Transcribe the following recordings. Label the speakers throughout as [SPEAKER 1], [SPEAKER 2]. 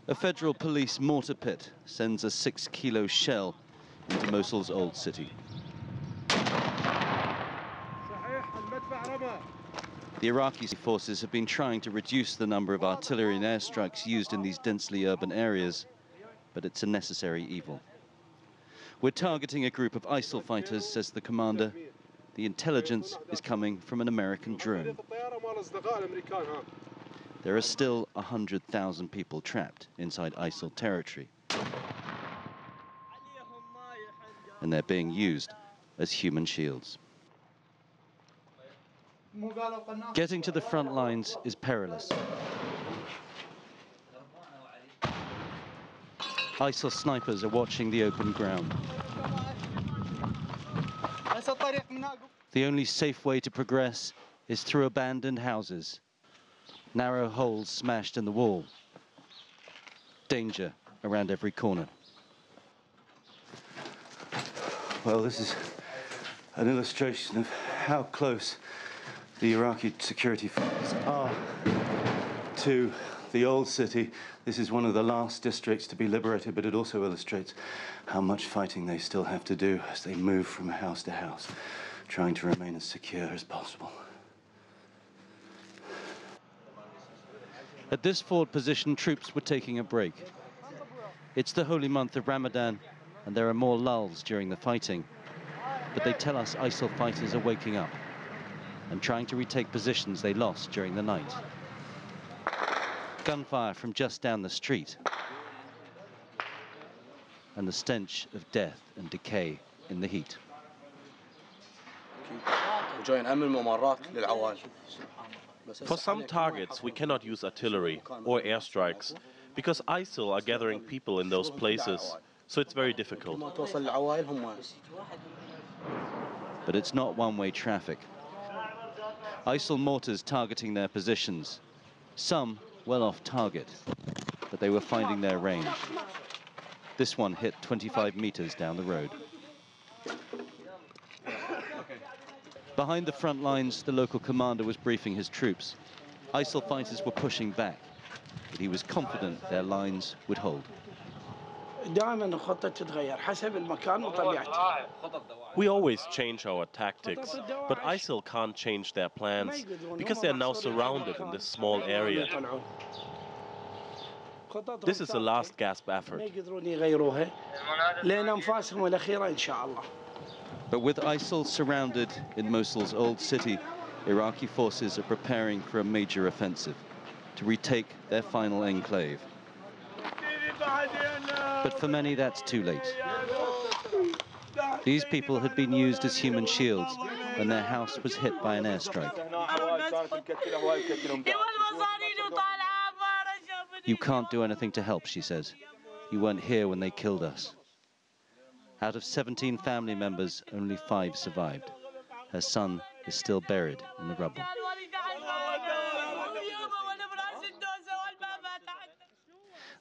[SPEAKER 1] A federal police mortar pit sends a 6-kilo shell into Mosul's old city. The Iraqi forces have been trying to reduce the number of artillery and airstrikes used in these densely urban areas, but it's a necessary evil. We're targeting a group of ISIL fighters, says the commander. The intelligence is coming from an American drone. There are still 100,000 people trapped inside ISIL territory. And they're being used as human shields. Getting to the front lines is perilous. ISIL snipers are watching the open ground. The only safe way to progress is through abandoned houses, narrow holes smashed in the wall. Danger around every corner. Well, this is an illustration of how close the Iraqi security forces are to the old city. This is one of the last districts to be liberated, but it also illustrates how much fighting they still have to do as they move from house to house, trying to remain as secure as possible. At this forward position, troops were taking a break. It's the holy month of Ramadan, and there are more lulls during the fighting. But they tell us ISIL fighters are waking up and trying to retake positions they lost during the night. Gunfire from just down the street, and the stench of death and decay in the heat.
[SPEAKER 2] For some targets, we cannot use artillery or airstrikes because ISIL are gathering people in those places, so it's very difficult.
[SPEAKER 1] But it's not one-way traffic. ISIL mortars targeting their positions. Some well off target, but they were finding their range. This one hit 25 meters down the road. Behind the front lines, the local commander was briefing his troops. ISIL fighters were pushing back, but he was confident their lines would hold.
[SPEAKER 2] We always change our tactics, but ISIL can't change their plans because they're now surrounded in this small area. This is a last gasp effort.
[SPEAKER 1] But with ISIL surrounded in Mosul's old city, Iraqi forces are preparing for a major offensive to retake their final enclave. But for many, that's too late. These people had been used as human shields when their house was hit by an airstrike. You can't do anything to help, she says. You weren't here when they killed us. Out of 17 family members, only 5 survived. Her son is still buried in the rubble.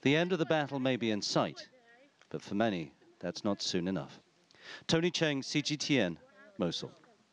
[SPEAKER 1] The end of the battle may be in sight, but for many, that's not soon enough. Tony Cheng, CGTN, Mosul.